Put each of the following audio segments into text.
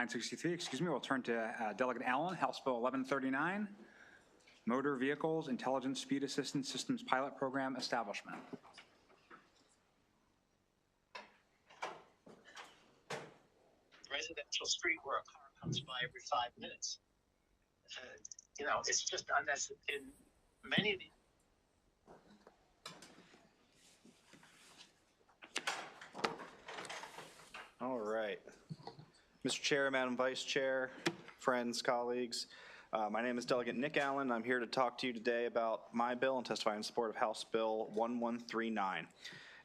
963, excuse me, we'll turn to Delegate Allen, House Bill 1139, Motor Vehicles Intelligent Speed Assistance Systems Pilot Program Establishment. Residential street where a car comes by every 5 minutes. You know, it's just unnecessary. In many of these. All right. Mr. Chair, Madam Vice Chair, friends, colleagues, my name is Delegate Nick Allen. I'm here to talk to you today about my bill and testify in support of House Bill 1139.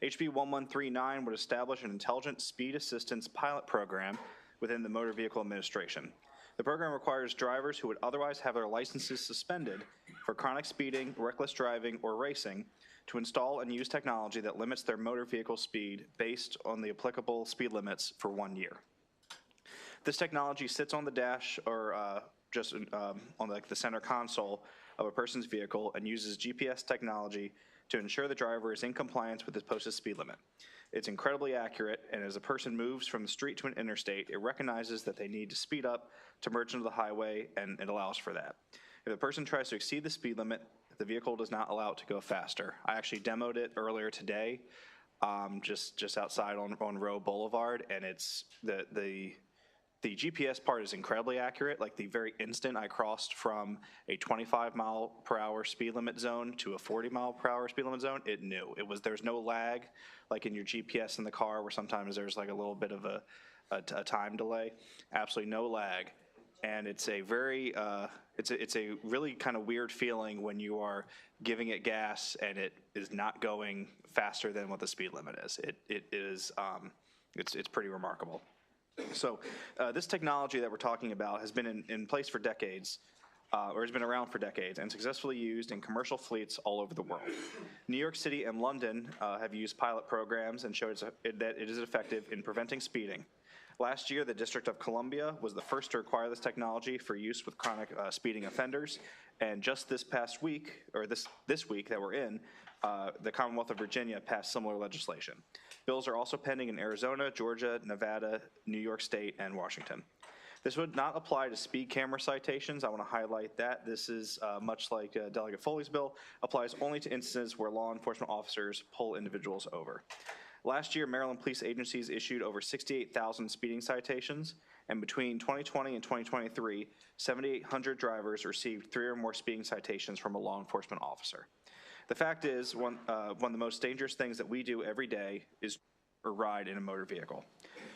HB 1139 would establish an intelligent speed assistance pilot program within the Motor Vehicle Administration. The program requires drivers who would otherwise have their licenses suspended for chronic speeding, reckless driving, or racing to install and use technology that limits their motor vehicle speed based on the applicable speed limits for 1 year. This technology sits on the dash or just on the center console of a person's vehicle and uses GPS technology to ensure the driver is in compliance with the posted speed limit. It's incredibly accurate, and as a person moves from the street to an interstate, it recognizes that they need to speed up to merge into the highway, and it allows for that. If a person tries to exceed the speed limit, the vehicle does not allow it to go faster. I actually demoed it earlier today, just outside on Roe Boulevard, and it's the GPS part is incredibly accurate. Like the very instant I crossed from a 25-mile-per-hour speed limit zone to a 40-mile-per-hour speed limit zone, it knew. There's no lag like in your GPS in the car where sometimes there's like a little bit of a time delay. Absolutely no lag. And it's a very, it's a really kind of weird feeling when you are giving it gas and it is not going faster than what the speed limit is. It's pretty remarkable. So this technology that we're talking about has been in place for decades, or has been around for decades, and successfully used in commercial fleets all over the world. New York City and London have used pilot programs and showed that it is effective in preventing speeding. Last year, the District of Columbia was the first to require this technology for use with chronic speeding offenders, and just this past week, or this week that we're in, the Commonwealth of Virginia passed similar legislation. Bills are also pending in Arizona, Georgia, Nevada, New York State, and Washington. This would not apply to speed camera citations. I want to highlight that. This is much like Delegate Foley's bill, applies only to instances where law enforcement officers pull individuals over. Last year, Maryland police agencies issued over 68,000 speeding citations, and between 2020 and 2023, 7,800 drivers received 3 or more speeding citations from a law enforcement officer. The fact is, one of the most dangerous things that we do every day is ride in a motor vehicle.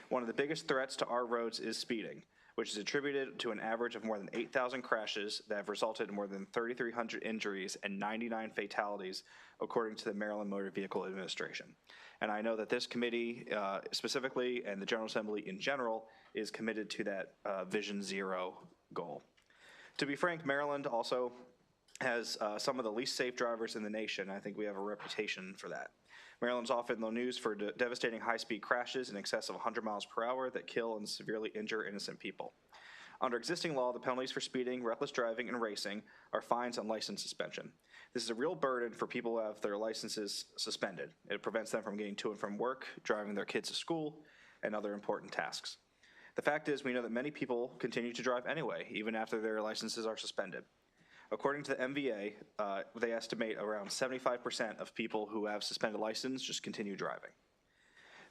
One of the biggest threats to our roads is speeding, which is attributed to an average of more than 8,000 crashes that have resulted in more than 3,300 injuries and 99 fatalities, according to the Maryland Motor Vehicle Administration. And I know that this committee specifically, and the General Assembly in general, is committed to that Vision Zero goal. To be frank, Maryland also has some of the least safe drivers in the nation. I think we have a reputation for that. Maryland's often in the news for devastating high-speed crashes in excess of 100 miles per hour that kill and severely injure innocent people. Under existing law, the penalties for speeding, reckless driving, and racing are fines and license suspension. This is a real burden for people who have their licenses suspended. It prevents them from getting to and from work, driving their kids to school, and other important tasks. The fact is, we know that many people continue to drive anyway, even after their licenses are suspended. According to the MVA, they estimate around 75% of people who have suspended license just continue driving.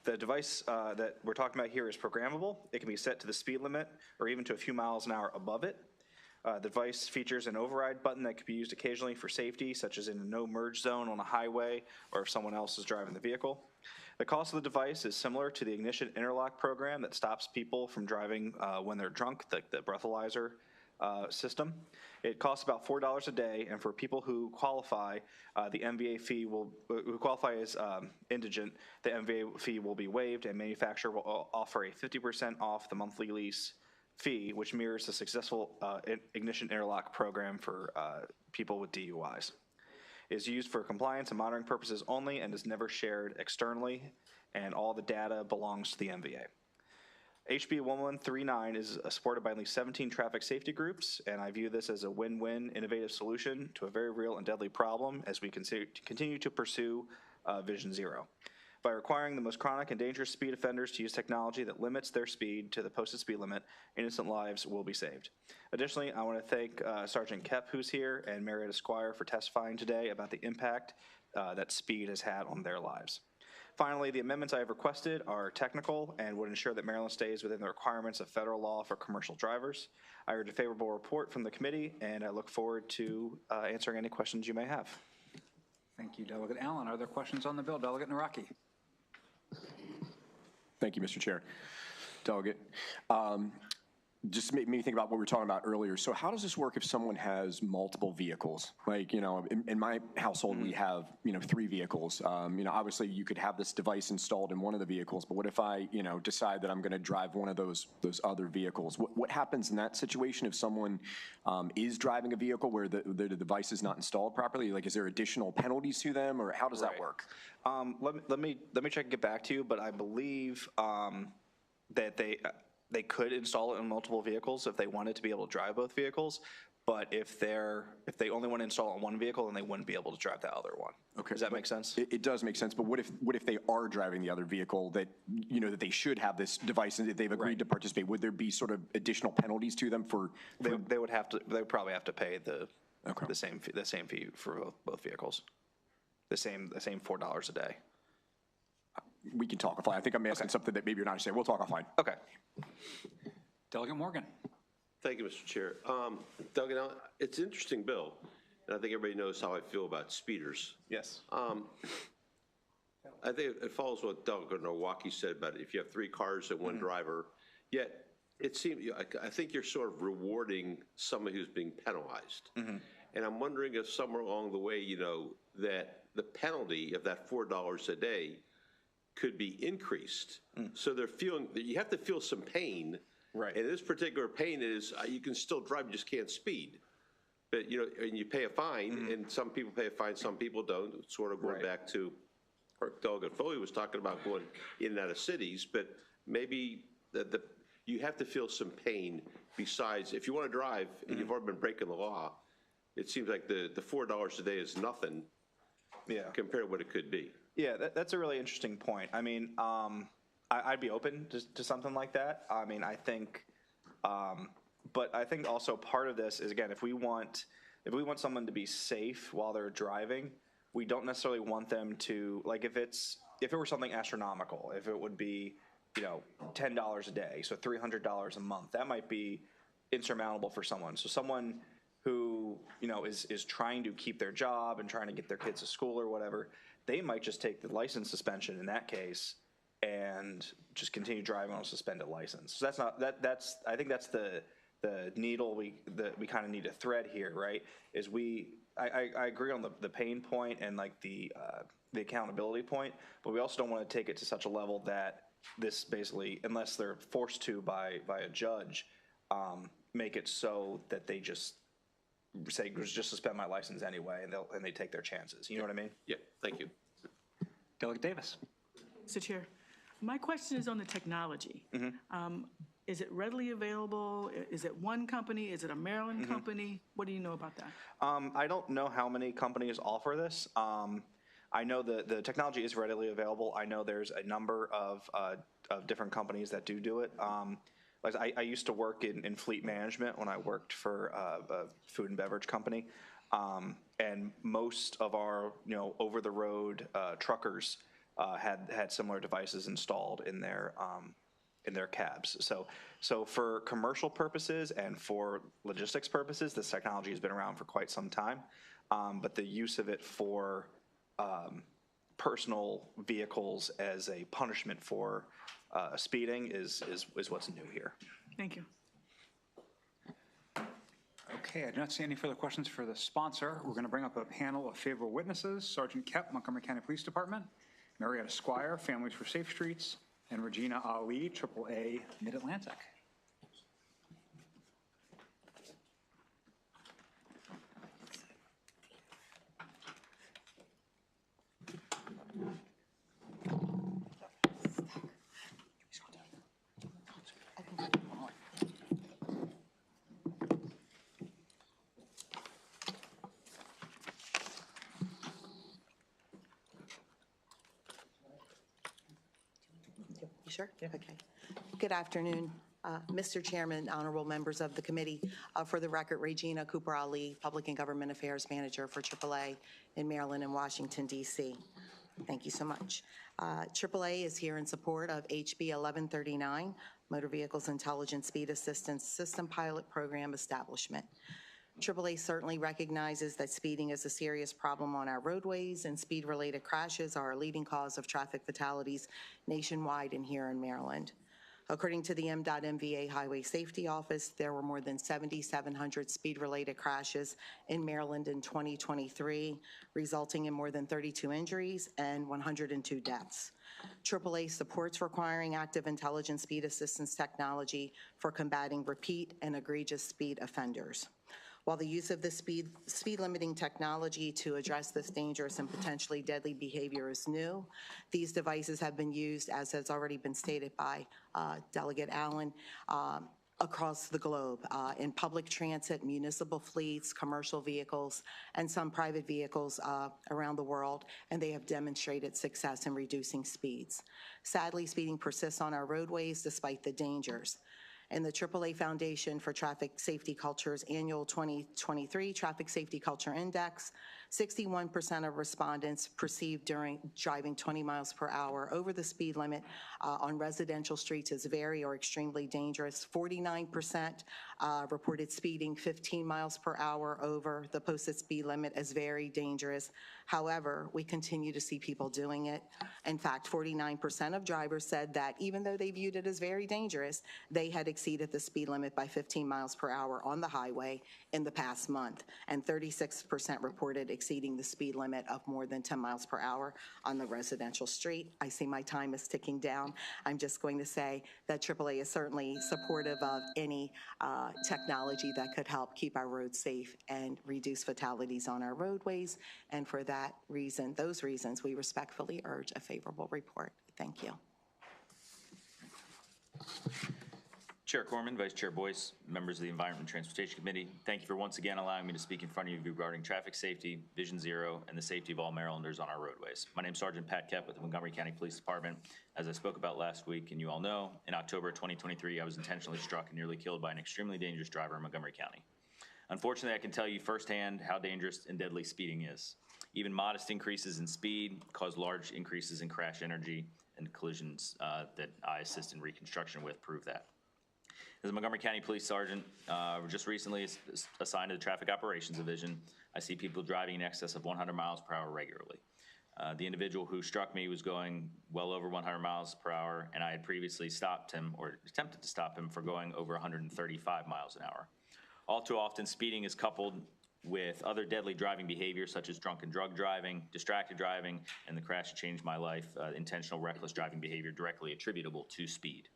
The device that we're talking about here is programmable. It can be set to the speed limit or even to a few miles an hour above it. The device features an override button that could be used occasionally for safety, such as in a no merge zone on a highway or if someone else is driving the vehicle. The cost of the device is similar to the ignition interlock program that stops people from driving when they're drunk, the breathalyzer system. It costs about $4 a day, and for people who qualify, the MVA fee who qualify as indigent, the MVA fee will be waived, and manufacturer will offer a 50% off the monthly lease fee, which mirrors the successful ignition interlock program for people with DUIs. It is used for compliance and monitoring purposes only and is never shared externally, and all the data belongs to the MVA. HB 1139 is supported by at least 17 traffic safety groups, and I view this as a win-win innovative solution to a very real and deadly problem as we continue to pursue Vision Zero. By requiring the most chronic and dangerous speed offenders to use technology that limits their speed to the posted speed limit, innocent lives will be saved. Additionally, I want to thank Sergeant Kep, who's here, and Marietta Squire for testifying today about the impact that speed has had on their lives. Finally, the amendments I have requested are technical and would ensure that Maryland stays within the requirements of federal law for commercial drivers. I urge a favorable report from the committee, and I look forward to answering any questions you may have. Thank you, Delegate Allen. Are there questions on the bill? Delegate Naraki. Thank you, Mr. Chair. Delegate, just made me think about what we were talking about earlier. So how does this work if someone has multiple vehicles? Like, you know, in my household, we have, 3 vehicles. Obviously you could have this device installed in one of the vehicles, but what if I, decide that I'm going to drive one of those other vehicles? What happens in that situation if someone is driving a vehicle where the device is not installed properly? Like, is there additional penalties to them, or how does that work? Let me check and get back to you, but I believe that they could install it in multiple vehicles if they wanted to be able to drive both vehicles. But if they only want to install it on one vehicle, then they wouldn't be able to drive that other one. Okay. Does that make sense? It does make sense, but what if they are driving the other vehicle that, that they should have this device and that they've agreed to participate? Would there be sort of additional penalties to them for? They would probably have to pay the same fee for both vehicles. The same $4 a day. We can talk offline. I think I'm asking something that maybe you're not understanding. We'll talk offline. Okay. Delegate Morgan. Thank you, Mr. Chair. Doug, it's an interesting bill, and I think everybody knows how I feel about speeders. Yes. I think it follows what Doug Nowacki said about if you have 3 cars and 1 driver, yet it seems, I think you're sort of rewarding somebody who's being penalized. And I'm wondering if somewhere along the way, that the penalty of that $4 a day could be increased. So they're feeling, you have to feel some pain. Right. And this particular pain is you can still drive, you just can't speed. But, and you pay a fine, and some people pay a fine, some people don't. It's sort of going back to what Delegate Foley was talking about, going in and out of cities. But maybe you have to feel some pain besides, if you want to drive and you've already been breaking the law, it seems like the $4 a day is nothing compared to what it could be. Yeah, that's a really interesting point. I mean, I'd be open to something like that. I mean, I think, but I think also part of this is, again, if we want someone to be safe while they're driving, we don't necessarily want them to, like, if it were something astronomical, if it would be, $10 a day, so $300 a month, that might be insurmountable for someone. So someone who, is trying to keep their job and trying to get their kids to school or whatever, they might just take the license suspension in that case and just continue driving on a suspended license. So that's I think that's the needle we kind of need to thread here, right? Is I agree on the pain point and like the accountability point, but we also don't want to take it to such a level that this basically, unless they're forced to by a judge, make it so that they just say, just suspend my license anyway, and they take their chances. You know what I mean? Yeah, thank you. Delegate Davis. Mr. Chair, my question is on the technology. Is it readily available? Is it one company? Is it a Maryland company? What do you know about that? I don't know how many companies offer this. I know the technology is readily available. I know there's a number of different companies that do it. Like I used to work in fleet management when I worked for a food and beverage company, and most of our over the road truckers had similar devices installed in their cabs. So for commercial purposes and for logistics purposes, this technology has been around for quite some time, but the use of it for personal vehicles as a punishment for speeding is what's new here. Thank you. Okay, I do not see any further questions for the sponsor. We're going to bring up a panel of favorable witnesses: Sergeant Kep, Montgomery County Police Department; Marietta Squire, Families for Safe Streets; and Regina Ali, AAA Mid-Atlantic. Sure. Okay. Good afternoon, Mr. Chairman, honorable members of the committee. For the record, Regina Cooper Ali, Public and Government Affairs Manager for AAA in Maryland and Washington, D.C. Thank you so much. AAA is here in support of HB 1139, Motor Vehicles Intelligent Speed Assistance System Pilot Program Establishment. AAA certainly recognizes that speeding is a serious problem on our roadways, and speed-related crashes are a leading cause of traffic fatalities nationwide and here in Maryland. According to the MDOT-MVA Highway Safety Office, there were more than 7,700 speed-related crashes in Maryland in 2023, resulting in more than 32 injuries and 102 deaths. AAA supports requiring active intelligent speed assistance technology for combating repeat and egregious speed offenders. While the use of the speed limiting technology to address this dangerous and potentially deadly behavior is new, these devices have been used, as has already been stated by Delegate Allen, across the globe, in public transit, municipal fleets, commercial vehicles, and some private vehicles around the world, and they have demonstrated success in reducing speeds. Sadly, speeding persists on our roadways despite the dangers. In the AAA Foundation for Traffic Safety Culture's annual 2023 Traffic Safety Culture Index, 61% of respondents perceived during driving 20 miles per hour over the speed limit on residential streets as very or extremely dangerous. 49% reported speeding 15 miles per hour over the posted speed limit as very dangerous. However, we continue to see people doing it. In fact, 49% of drivers said that even though they viewed it as very dangerous, they had exceeded the speed limit by 15 miles per hour on the highway in the past month, and 36% reported exceeding the speed limit of more than 10 miles per hour on the residential street. I see my time is ticking down. I'm just going to say that AAA is certainly supportive of any technology that could help keep our roads safe and reduce fatalities on our roadways. And for that reason, those reasons, we respectfully urge a favorable report. Thank you. Chair Corman, Vice Chair Boyce, members of the Environment and Transportation Committee, thank you for once again allowing me to speak in front of you regarding traffic safety, Vision Zero, and the safety of all Marylanders on our roadways. My name is Sergeant Pat Kep with the Montgomery County Police Department. As I spoke about last week, and you all know, in October 2023, I was intentionally struck and nearly killed by an extremely dangerous driver in Montgomery County. Unfortunately, I can tell you firsthand how dangerous and deadly speeding is. Even modest increases in speed cause large increases in crash energy, and collisions that I assist in reconstruction with prove that. As a Montgomery County Police Sergeant, just recently assigned to the Traffic Operations Division, I see people driving in excess of 100 miles per hour regularly. The individual who struck me was going well over 100 miles per hour, and I had previously stopped him, or attempted to stop him, for going over 135 miles an hour. All too often, speeding is coupled with other deadly driving behaviors such as drunk and drug driving, distracted driving, and the crash that changed my life, intentional reckless driving behavior directly attributable to speed.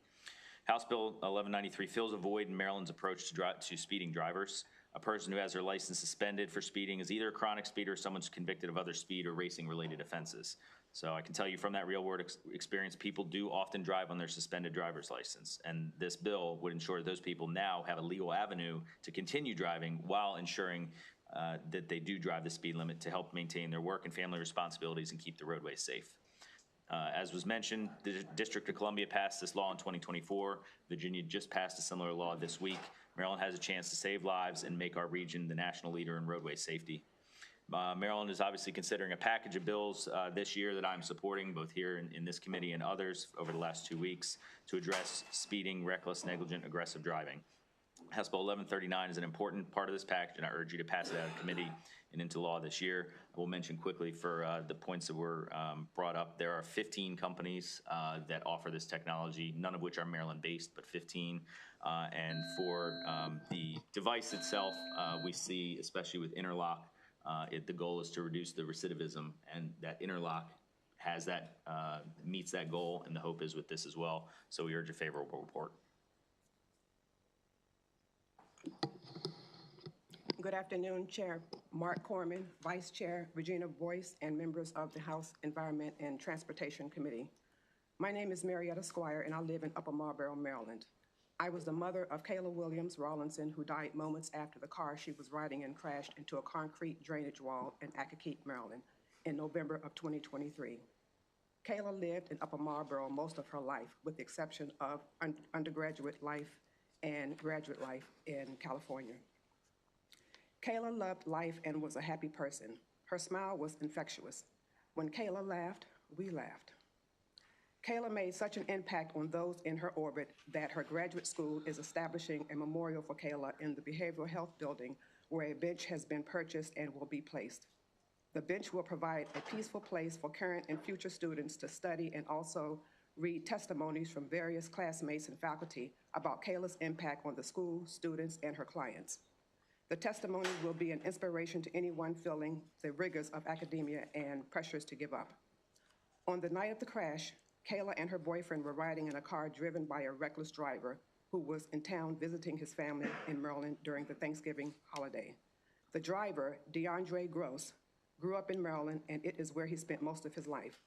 House Bill 1193 fills a void in Maryland's approach to speeding drivers. A person who has their license suspended for speeding is either a chronic speeder or someone's convicted of other speed or racing-related offenses. So I can tell you from that real-world experience, people do often drive on their suspended driver's license, and this bill would ensure those people now have a legal avenue to continue driving while ensuring that they do drive the speed limit to help maintain their work and family responsibilities and keep the roadways safe. As was mentioned, the District of Columbia passed this law in 2024. Virginia just passed a similar law this week. Maryland has a chance to save lives and make our region the national leader in roadway safety. Maryland is obviously considering a package of bills this year that I'm supporting, both here in this committee and others over the last 2 weeks, to address speeding, reckless, negligent, aggressive driving. House Bill 1139 is an important part of this package, and I urge you to pass it out of committee and into law this year. I will mention quickly for the points that were brought up, there are 15 companies that offer this technology, none of which are Maryland-based, but 15. And for the device itself, we see, especially with Interlock, the goal is to reduce the recidivism, and that Interlock has that, meets that goal, and the hope is with this as well. So we urge a favorable report. Good afternoon, Chair Mark Corman, Vice Chair Regina Boyce, and members of the House Environment and Transportation Committee. My name is Marietta Squire, and I live in Upper Marlboro, Maryland. I was the mother of Kayla Williams Rawlinson, who died moments after the car she was riding in crashed into a concrete drainage wall in Accokeek, Maryland, in November of 2023. Kayla lived in Upper Marlboro most of her life, with the exception of undergraduate life and graduate life in California. Kayla loved life and was a happy person. Her smile was infectious. When Kayla laughed, we laughed. Kayla made such an impact on those in her orbit that her graduate school is establishing a memorial for Kayla in the Behavioral Health Building, where a bench has been purchased and will be placed. The bench will provide a peaceful place for current and future students to study and also read testimonies from various classmates and faculty about Kayla's impact on the school, students, and her clients. The testimony will be an inspiration to anyone feeling the rigors of academia and pressures to give up. On the night of the crash, Kayla and her boyfriend were riding in a car driven by a reckless driver who was in town visiting his family in Maryland during the Thanksgiving holiday. The driver, DeAndre Gross, grew up in Maryland, and it is where he spent most of his life.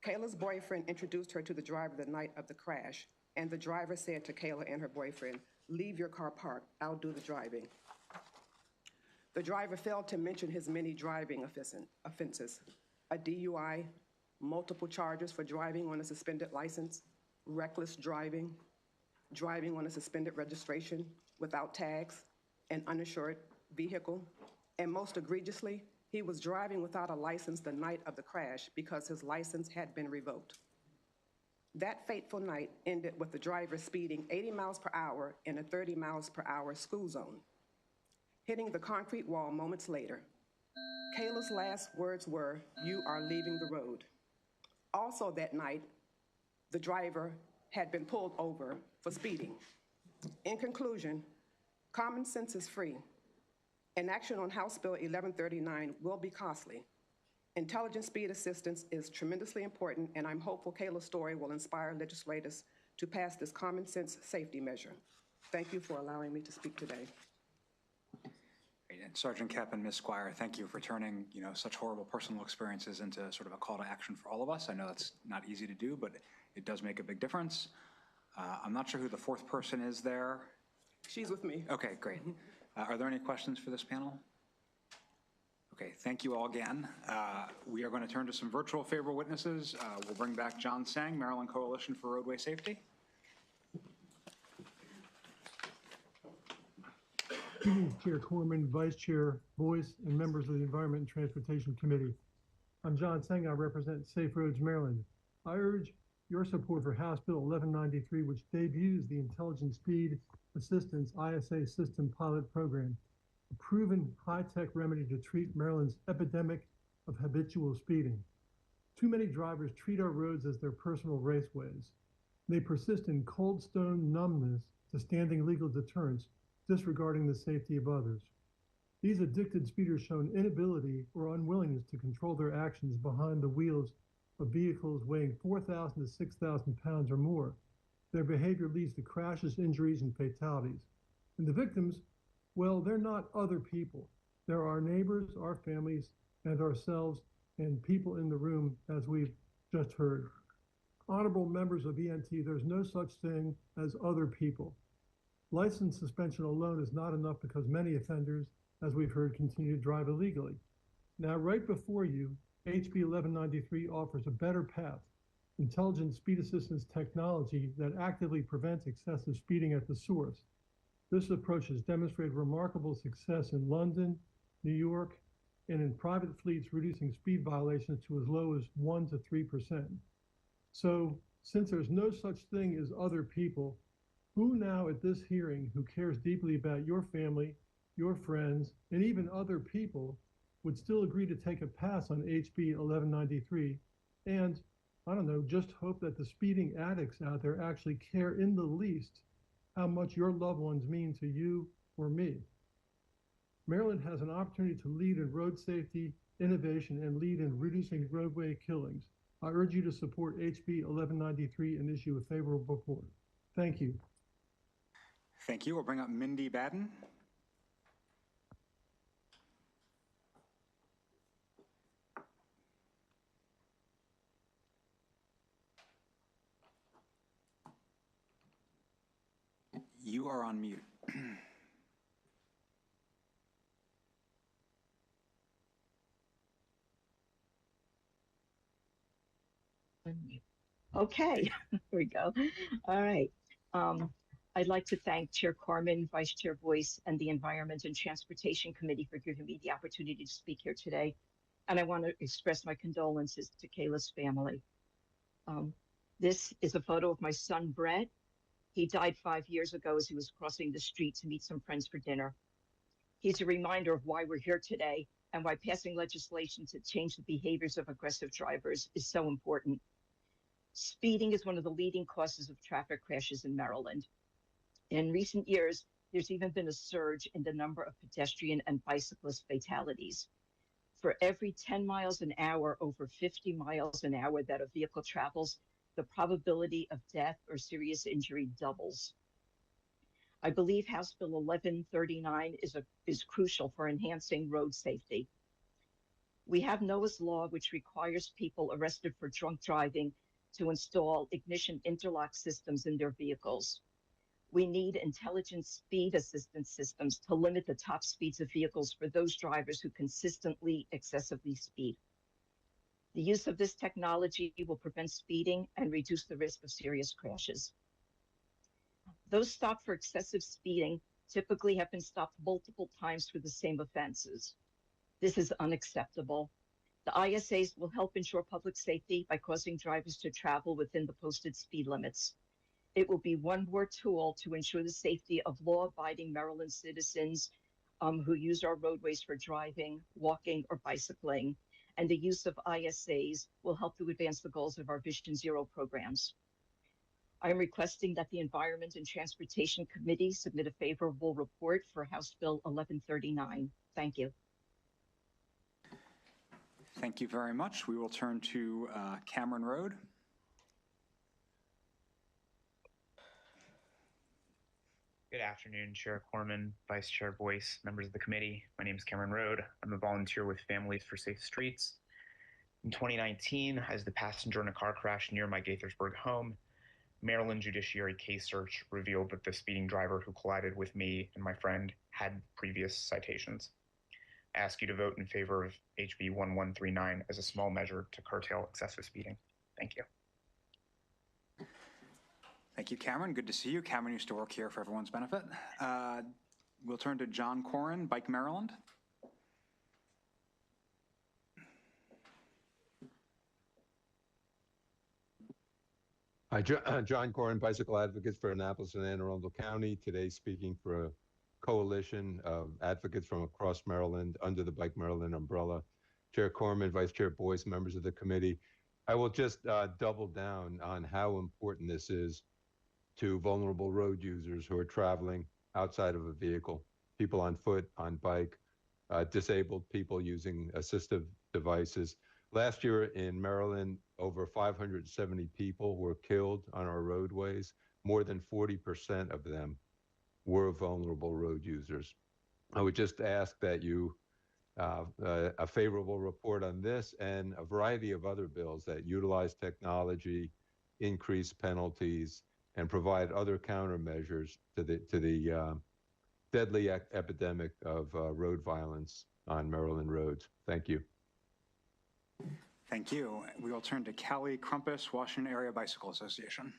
Kayla's boyfriend introduced her to the driver the night of the crash, and the driver said to Kayla and her boyfriend, "Leave your car parked, I'll do the driving." The driver failed to mention his many driving offenses: a DUI, multiple charges for driving on a suspended license, reckless driving, driving on a suspended registration without tags, an uninsured vehicle, and most egregiously, he was driving without a license the night of the crash because his license had been revoked. That fateful night ended with the driver speeding 80 miles per hour in a 30 miles per hour school zone. Hitting the concrete wall moments later, Kayla's last words were, "You are leaving the road." Also that night, the driver had been pulled over for speeding. In conclusion, common sense is free, and action on House Bill 1139 will be costly. Intelligent speed assistance is tremendously important, and I'm hopeful Kayla's story will inspire legislators to pass this common sense safety measure. Thank you for allowing me to speak today. And Sergeant Kep and Ms. Squire, thank you for turning, such horrible personal experiences into sort of a call to action for all of us. I know that's not easy to do, but it does make a big difference. I'm not sure who the fourth person is there. She's with me. Okay, great. Are there any questions for this panel? Okay, thank you all again. We are going to turn to some virtual favorable witnesses. We'll bring back John Sang, Maryland Coalition for Roadway Safety. Chair Corman, Vice Chair Boyce, and members of the Environment and Transportation Committee. I'm John Sang. I represent Safe Roads, Maryland. I urge your support for House Bill 1193, which debuts the Intelligent Speed Assistance ISA System Pilot Program, a proven high-tech remedy to treat Maryland's epidemic of habitual speeding. Too many drivers treat our roads as their personal raceways. They persist in cold stone numbness to standing legal deterrence, disregarding the safety of others. These addicted speeders show an inability or unwillingness to control their actions behind the wheels of vehicles weighing 4,000 to 6,000 pounds or more. Their behavior leads to crashes, injuries, and fatalities. And the victims, well, they're not other people. They're our neighbors, our families, and ourselves, and people in the room, as we've just heard. Honorable members of ENT, there's no such thing as other people. License suspension alone is not enough because many offenders, as we've heard, continue to drive illegally. Now, right before you, HB 1193 offers a better path, intelligent speed assistance technology that actively prevents excessive speeding at the source. This approach has demonstrated remarkable success in London, New York, and in private fleets, reducing speed violations to as low as 1% to 3%. So, since there's no such thing as other people, who now at this hearing who cares deeply about your family, your friends, and even other people would still agree to take a pass on HB 1193 and, I don't know, just hope that the speeding addicts out there actually care in the least how much your loved ones mean to you or me? Maryland has an opportunity to lead in road safety, innovation, and lead in reducing roadway killings. I urge you to support HB 1193 and issue a favorable report. Thank you. Thank you. We'll bring up Mindy Baden. You are on mute. Okay, here we go. All right. I'd like to thank Chair Corman, Vice Chair Boyce, and the Environment and Transportation Committee for giving me the opportunity to speak here today. And I want to express my condolences to Kayla's family. This is a photo of my son, Brett. He died 5 years ago as he was crossing the street to meet some friends for dinner. He's a reminder of why we're here today and why passing legislation to change the behaviors of aggressive drivers is so important. Speeding is one of the leading causes of traffic crashes in Maryland. In recent years, there's even been a surge in the number of pedestrian and bicyclist fatalities. For every 10 miles an hour over 50 miles an hour that a vehicle travels, the probability of death or serious injury doubles. I believe House Bill 1139 is crucial for enhancing road safety. We have Noah's Law, which requires people arrested for drunk driving to install ignition interlock systems in their vehicles. We need intelligent speed assistance systems to limit the top speeds of vehicles for those drivers who consistently excessively speed. The use of this technology will prevent speeding and reduce the risk of serious crashes. Those stopped for excessive speeding typically have been stopped multiple times for the same offenses. This is unacceptable. The ISAs will help ensure public safety by causing drivers to travel within the posted speed limits. It will be one more tool to ensure the safety of law-abiding Maryland citizens who use our roadways for driving, walking, or bicycling. And the use of ISAs will help to advance the goals of our Vision Zero programs. I am requesting that the Environment and Transportation Committee submit a favorable report for House Bill 1139. Thank you. Thank you very much. We will turn to Cameron Road. Good afternoon, Chair Corman, Vice Chair Boyce, members of the committee. My name is Cameron Road. I'm a volunteer with Families for Safe Streets. In 2019, as the passenger in a car crash near my Gaithersburg home, Maryland Judiciary case search revealed that the speeding driver who collided with me and my friend had previous citations. I ask you to vote in favor of HB 1139 as a small measure to curtail excessive speeding. Thank you. Thank you, Cameron. Good to see you. Cameron used to work here for everyone's benefit. We'll turn to John Corrin, Bike Maryland. Hi, John Corrin, Bicycle Advocates for Annapolis and Anne Arundel County. Today speaking for a coalition of advocates from across Maryland under the Bike Maryland umbrella. Chair Corman, Vice Chair Boyce, members of the committee. I will just double down on how important this is to vulnerable road users who are traveling outside of a vehicle, people on foot, on bike, disabled people using assistive devices. Last year in Maryland, over 570 people were killed on our roadways. More than 40% of them were vulnerable road users. I would just ask that you a favorable report on this and a variety of other bills that utilize technology, increase penalties, and provide other countermeasures to the deadly epidemic of road violence on Maryland roads. Thank you. Thank you. We will turn to Callie Crumpus, Washington Area Bicycle Association.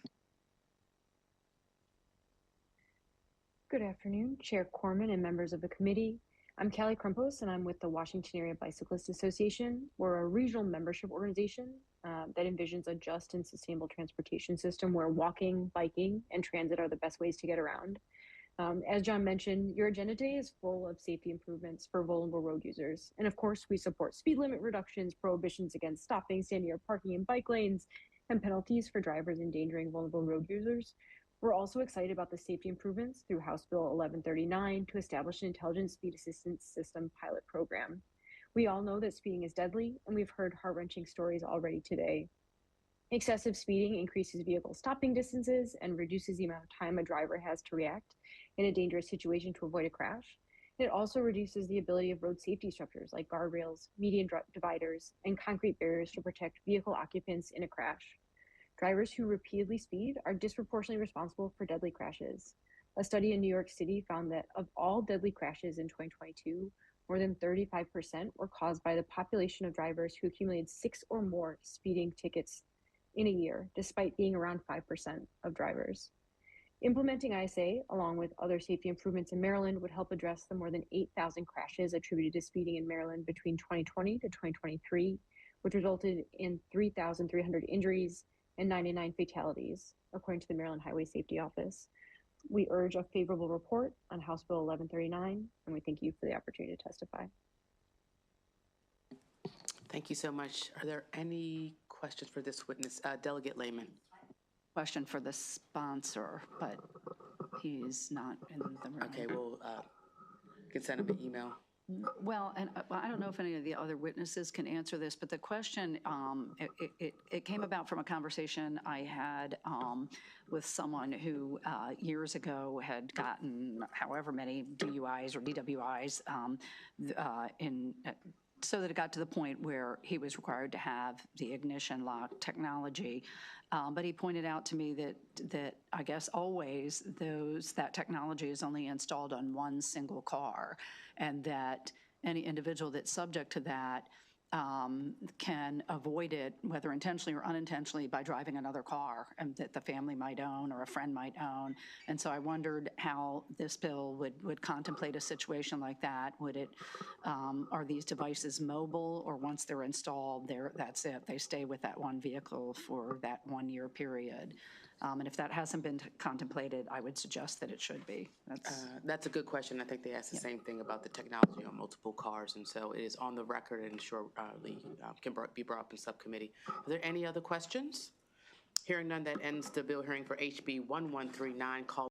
Good afternoon, Chair Corman and members of the committee. I'm Callie Crumpus, and I'm with the Washington Area Bicyclist Association. We're a regional membership organization that envisions a just and sustainable transportation system where walking, biking, and transit are the best ways to get around. As John mentioned, your agenda today is full of safety improvements for vulnerable road users. And of course, we support speed limit reductions, prohibitions against stopping, standing, or parking in bike lanes, and penalties for drivers endangering vulnerable road users. We're also excited about the safety improvements through House Bill 1139 to establish an intelligent speed assistance system pilot program. We all know that speeding is deadly, and we've heard heart-wrenching stories already today. Excessive speeding increases vehicle stopping distances and reduces the amount of time a driver has to react in a dangerous situation to avoid a crash. It also reduces the ability of road safety structures like guardrails, median dividers, and concrete barriers to protect vehicle occupants in a crash. Drivers who repeatedly speed are disproportionately responsible for deadly crashes. A study in New York City found that of all deadly crashes in 2022, more than 35% were caused by the population of drivers who accumulated 6 or more speeding tickets in a year, despite being around 5% of drivers. Implementing ISA, along with other safety improvements in Maryland, would help address the more than 8,000 crashes attributed to speeding in Maryland between 2020 to 2023, which resulted in 3,300 injuries and 99 fatalities, according to the Maryland Highway Safety Office. We urge a favorable report on House Bill 1139, and we thank you for the opportunity to testify. Thank you so much. Are there any questions for this witness? Delegate Lehman. Question for the sponsor, but he's not in the room. Okay, we'll can send him an email. Well, and I don't know if any of the other witnesses can answer this, but the question, it came about from a conversation I had with someone who years ago had gotten however many DUIs or DWIs so that it got to the point where he was required to have the ignition lock technology. But he pointed out to me that I guess always that technology is only installed on one single car, and that any individual that's subject to that can avoid it, whether intentionally or unintentionally, by driving another car and that the family might own or a friend might own. And so I wondered how this bill would contemplate a situation like that. Would it, are these devices mobile, or once they're installed, that's it? They stay with that one vehicle for that 1 year period. And if that hasn't been contemplated, I would suggest that it should be. That's a good question. I think they asked the same thing about the technology on multiple cars, and so it is on the record and surely can be brought up in subcommittee. Are there any other questions? Hearing none, that ends the bill hearing for HB 1139. Call